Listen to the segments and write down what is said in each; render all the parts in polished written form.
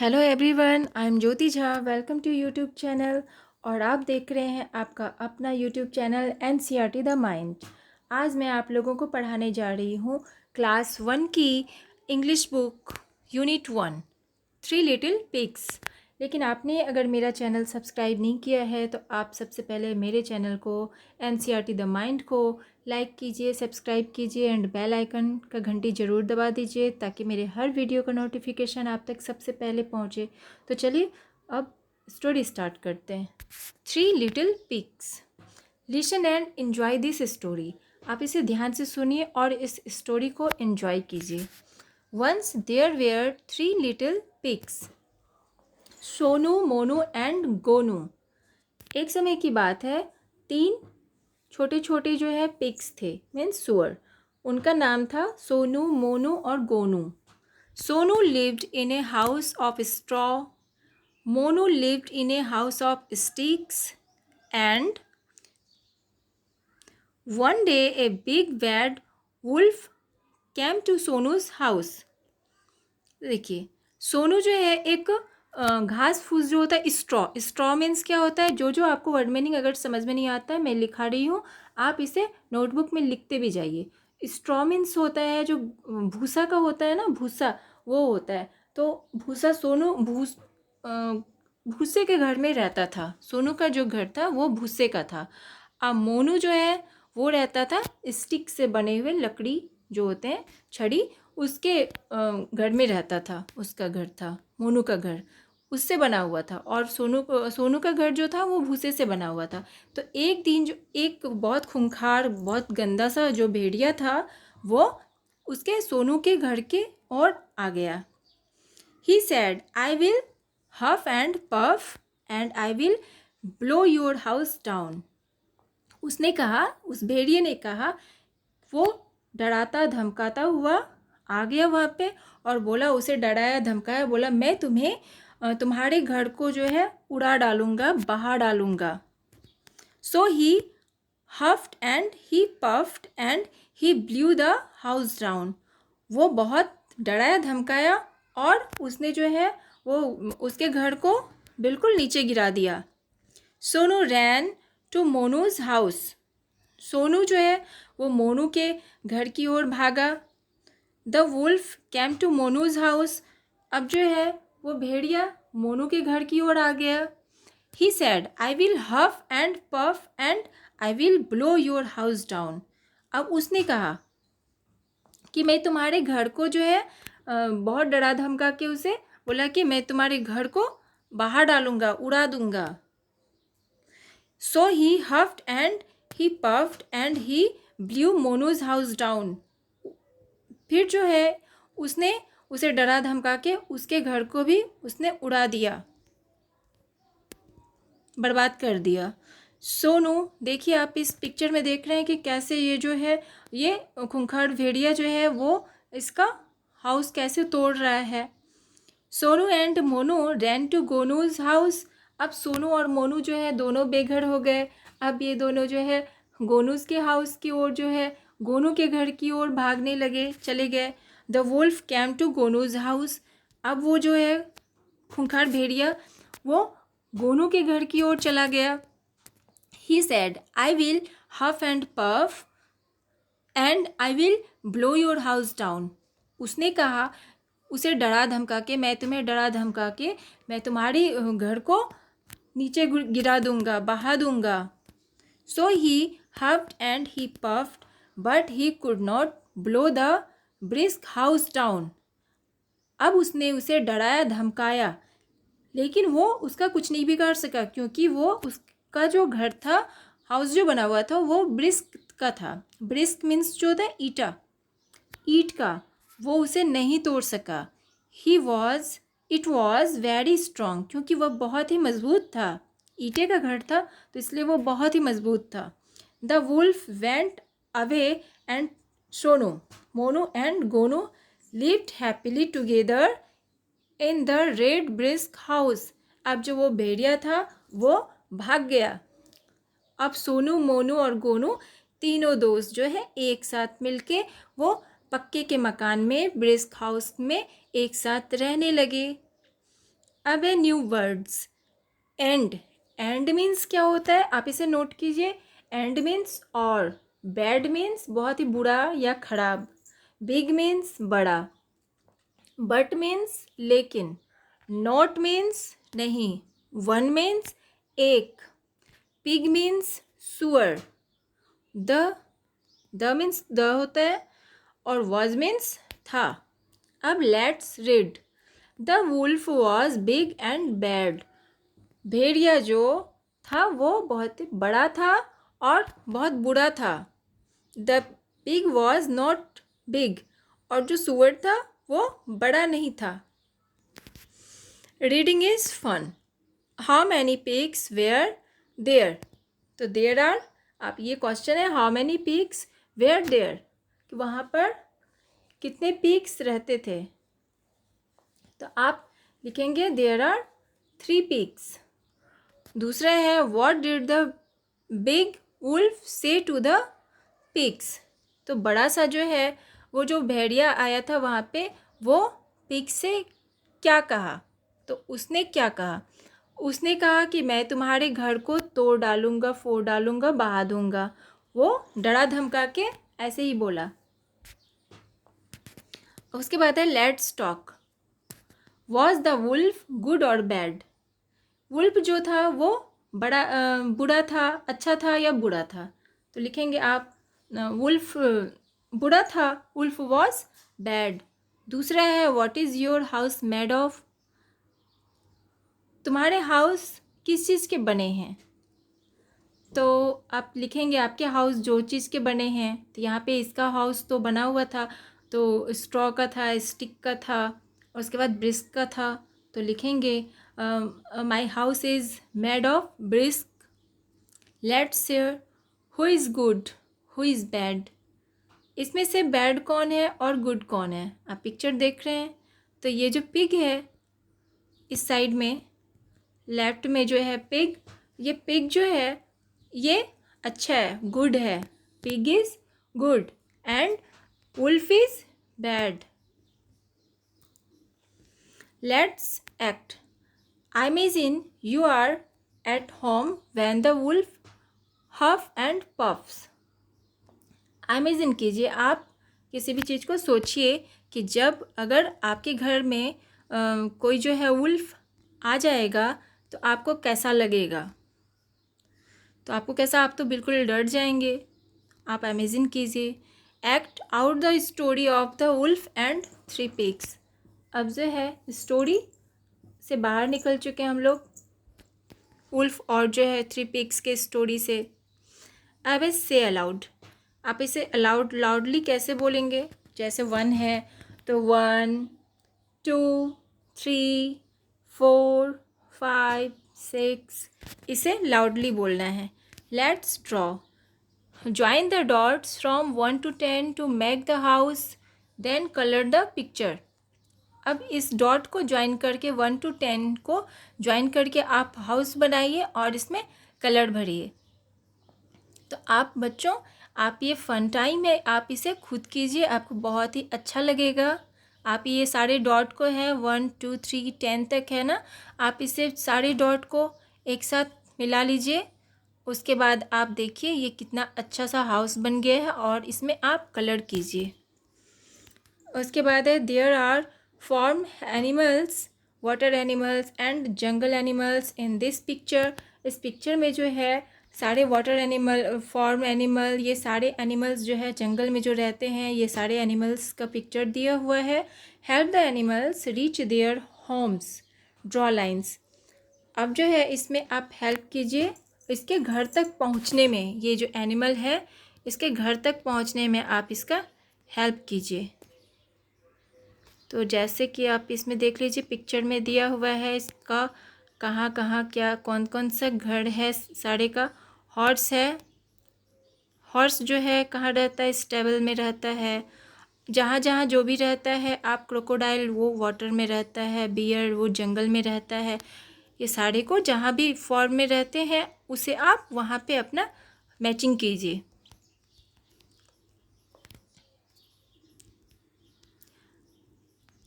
Hello everyone, I am Jyoti Jha. Welcome to YouTube channel. और आप देख रहे हैं आपका अपना YouTube channel NCERT the mind. आज मैं आप लोगों को पढ़ाने जा रही हूँ क्लास 1 की English book unit 1 three little pigs. लेकिन आपने अगर मेरा चैनल सब्सक्राइब नहीं किया है तो आप सबसे पहले मेरे चैनल को एनसीईआरटी द माइंड को लाइक कीजिए, सब्सक्राइब कीजिए एंड बेल आइकन का घंटी ज़रूर दबा दीजिए ताकि मेरे हर वीडियो का नोटिफिकेशन आप तक सबसे पहले पहुंचे। तो चलिए अब स्टोरी स्टार्ट करते हैं। Three little pigs. Listen and enjoy this story. आप इसे ध्यान से सुनिए और इस स्टोरी को एन्जॉय कीजिए। Once there were three little pigs, Sonu, Monu and Gonu. एक समय की बात है, तीन छोटे छोटे जो है पिग्स थे, मीन्स सुअर। उनका नाम था सोनू, मोनू और Gonu. Sonu lived in a house of straw, Monu lived in a house of sticks and one day a big bad wolf came to Sonu's house. देखिए, सोनू जो है एक घास फूस जो होता है, स्ट्रॉ मीन्स क्या होता है, जो आपको वर्ड मीनिंग अगर समझ में नहीं आता है मैं लिखा रही हूँ, आप इसे नोटबुक में लिखते भी जाइए। स्ट्रॉ मीन्स होता है जो भूसा का होता है ना, भूसा वो होता है। तो भूसा सोनू भूसे के घर में रहता था। सोनू का जो घर था वो भूसे का था। अब मोनू जो है वो रहता था स्टिक से बने हुए, लकड़ी जो होते हैं, छड़ी, उसके घर में रहता था। उसका घर था, मोनू का घर उससे बना हुआ था। और सोनू का घर जो था वो भूसे से बना हुआ था। तो एक दिन जो एक बहुत खूंखार, बहुत गंदा सा जो भेड़िया था वो उसके सोनू के घर के और आ गया। He said, I will huff and puff and I will blow your house down. उसने कहा, उस भेड़िए ने कहा, वो डराता धमकाता हुआ आ गया वहाँ पे और बोला, उसे डराया धमकाया, बोला मैं तुम्हारे घर को जो है उड़ा डालूंगा, बहा डालूंगा। So he huffed and he puffed and he blew the house down. वो बहुत डराया धमकाया और उसने जो है वो उसके घर को बिल्कुल नीचे गिरा दिया। Sonu ran to Monu's house. Sonu जो है वो मोनू के घर की ओर भागा। The wolf came to Monu's house. अब जो है वो भेड़िया मोनू के घर की ओर आ गया। He said, I will huff and puff and I will blow your house down. अब उसने कहा कि मैं तुम्हारे घर को जो है बहुत डरा धमका के उसे बोला कि मैं तुम्हारे घर को बाहर डालूंगा, उड़ा दूंगा। So he huffed and he puffed and he blew Monu's house down. फिर जो है उसने उसे डरा धमका के उसके घर को भी उसने उड़ा दिया, बर्बाद कर दिया। सोनू, देखिए आप इस पिक्चर में देख रहे हैं कि कैसे ये जो है ये खूंखार भेड़िया जो है वो इसका हाउस कैसे तोड़ रहा है। Sonu and Monu ran to Gonu's house. अब सोनू और मोनू जो है दोनों बेघर हो गए। अब ये दोनों जो है गोनूज के हाउस की ओर जो है गोनू के घर की ओर भागने लगे, चले गए। The wolf came to Gonu's house. अब वो जो है खूंखार भेड़िया वो गोनू के घर की ओर चला गया। He said, I will huff and puff and I will blow your house down. उसने कहा, उसे डरा धमका के, मैं तुम्हें डरा धमका के मैं तुम्हारी घर को नीचे गिरा दूंगा, बहा दूंगा। So he huffed and he puffed but he could not blow the brick house down. अब उसने उसे डराया धमकाया लेकिन वो उसका कुछ नहीं बिगाड़ सका, क्योंकि वो उसका जो घर था, हाउस जो बना हुआ था, वो ब्रिस्क का था। ब्रिस्क मीन्स जो होता है ईटा, ईट का, वो उसे नहीं तोड़ सका। इट वॉज वेरी स्ट्रॉन्ग, क्योंकि वह बहुत ही मजबूत था। ईटे का घर था तो इसलिए वो बहुत ही मजबूत था। The wolf went away and Sonu, Monu and Gonu lived happily together in the red brick house. अब जो वो भेड़िया था वो भाग गया। अब सोनू, मोनू और गोनू तीनों दोस्त जो है एक साथ मिलके वो पक्के के मकान में, ब्रिस्क हाउस में एक साथ रहने लगे। अब है new words. And, and means क्या होता है, आप इसे नोट कीजिए। एंड मीन्स और, बैड मीन्स बहुत ही बुरा या खराब, बिग मीन्स बड़ा, बट मीन्स लेकिन, नॉट मीन्स नहीं, वन मीन्स एक, पिग मीन्स सुअर, द मीन्स द होता है, और वॉज मीन्स था। अब let's read. The wolf was big and bad. भेड़िया जो था वो बहुत बड़ा था और बहुत बुरा था। The pig was not big, और जो सुअर था वो बड़ा नहीं था। Reading is fun. How many pigs were there. तो देयर आर, आप ये क्वेश्चन है how many pigs were there, कि वहाँ पर कितने पिग्स रहते थे। तो आप लिखेंगे देयर आर 3 पिग्स। दूसरा है what did the big wolf say to the pigs. तो बड़ा सा जो है वो जो भेड़िया आया था वहाँ पे, वो पिग से क्या कहा। तो उसने क्या कहा, उसने कहा कि मैं तुम्हारे घर को तोड़ डालूंगा, फोड़ डालूंगा, बहा दूंगा। वो डरा धमका के ऐसे ही बोला। उसके बाद है let's talk. Was the wolf good और बैड। वुल्फ जो था वो बुरा था, अच्छा था या बुरा था। तो लिखेंगे आप वुल्फ बुरा था, वुल्फ वॉज बैड। दूसरा है what is your house made of. तुम्हारे हाउस किस चीज़ के बने हैं। तो आप लिखेंगे आपके हाउस जो चीज़ के बने हैं। तो यहाँ पे इसका हाउस तो बना हुआ था, तो स्ट्रॉ का था, स्टिक का था, और उसके बाद ब्रिस्क का था। तो लिखेंगे my house is made of brisk. Let's share who is good, who is bad. इसमें से बैड कौन है और गुड कौन है। आप पिक्चर देख रहे हैं, तो ये जो पिग है इस साइड में लेफ्ट में जो है पिग, ये पिग जो है ये अच्छा है, गुड है। Pig is good and wolf is bad. Let's act. I imagine you are at home when the wolf huff and puffs. Imagine कीजिए, आप किसी भी चीज़ को सोचिए कि जब अगर आपके घर में कोई जो है वुल्फ आ जाएगा तो आपको कैसा लगेगा। तो आपको कैसा, आप तो बिल्कुल डर जाएंगे। आप इमेजिन कीजिए। Act out the story of the wolf and 3 pigs. अब जो है स्टोरी से बाहर निकल चुके हैं हम लोग, वुल्फ और जो है 3 पिग्स के स्टोरी से। अब इस से अलाउड। आप इसे अलाउड लाउडली कैसे बोलेंगे। जैसे 1 है तो 1 2 3 4 5 6, इसे लाउडली बोलना है। Let's draw. Join the dots from 1 to 10 to make the house, then colour the picture. अब इस डॉट को ज्वाइन करके 1 to 10 को ज्वाइन करके आप हाउस बनाइए और इसमें कलर भरिए। तो आप बच्चों, आप ये फ़न टाइम है, आप इसे खुद कीजिए, आपको बहुत ही अच्छा लगेगा। आप ये सारे डॉट को है 1 2 3 10 तक है ना, आप इसे सारे डॉट को एक साथ मिला लीजिए। उसके बाद आप देखिए ये कितना अच्छा सा हाउस बन गया है और इसमें आप कलर कीजिए। उसके बाद है there are farm animals, water animals and jungle animals in this picture. इस पिक्चर में जो है सारे वाटर एनिमल, फॉर्म एनिमल, ये सारे एनिमल्स जो है जंगल में जो रहते हैं, ये सारे एनिमल्स का पिक्चर दिया हुआ है। Help the animals reach their homes, draw lines. अब जो है इसमें आप हेल्प कीजिए इसके घर तक पहुंचने में। ये जो एनिमल है इसके घर तक पहुंचने में आप इसका हेल्प कीजिए। तो जैसे कि आप इसमें देख लीजिए पिक्चर में दिया हुआ है इसका कहाँ कहाँ क्या कौन कौन सा घर है सारे का। हॉर्स है, हॉर्स जो है कहाँ रहता है, स्टेबल में रहता है। जहाँ जहाँ जो भी रहता है, आप क्रोकोडाइल वो वाटर में रहता है, बियर वो जंगल में रहता है। ये सारे को जहाँ भी फॉर्म में रहते हैं उसे आप वहाँ पे अपना मैचिंग कीजिए।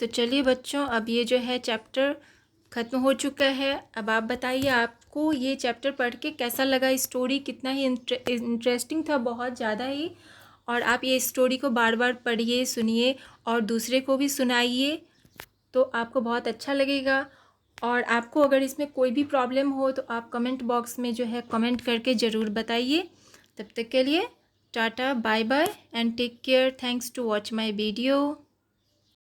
तो चलिए बच्चों, अब ये जो है चैप्टर ख़त्म हो चुका है। अब आप बताइए आपको ये चैप्टर पढ़ के कैसा लगा। स्टोरी कितना ही इंटरेस्टिंग था, बहुत ज़्यादा ही। और आप ये स्टोरी को बार बार पढ़िए, सुनिए और दूसरे को भी सुनाइए, तो आपको बहुत अच्छा लगेगा। और आपको अगर इसमें कोई भी प्रॉब्लम हो तो आप कमेंट बॉक्स में जो है कमेंट करके ज़रूर बताइए। तब तक के लिए tata, bye bye and take care. Thanks to watch my video.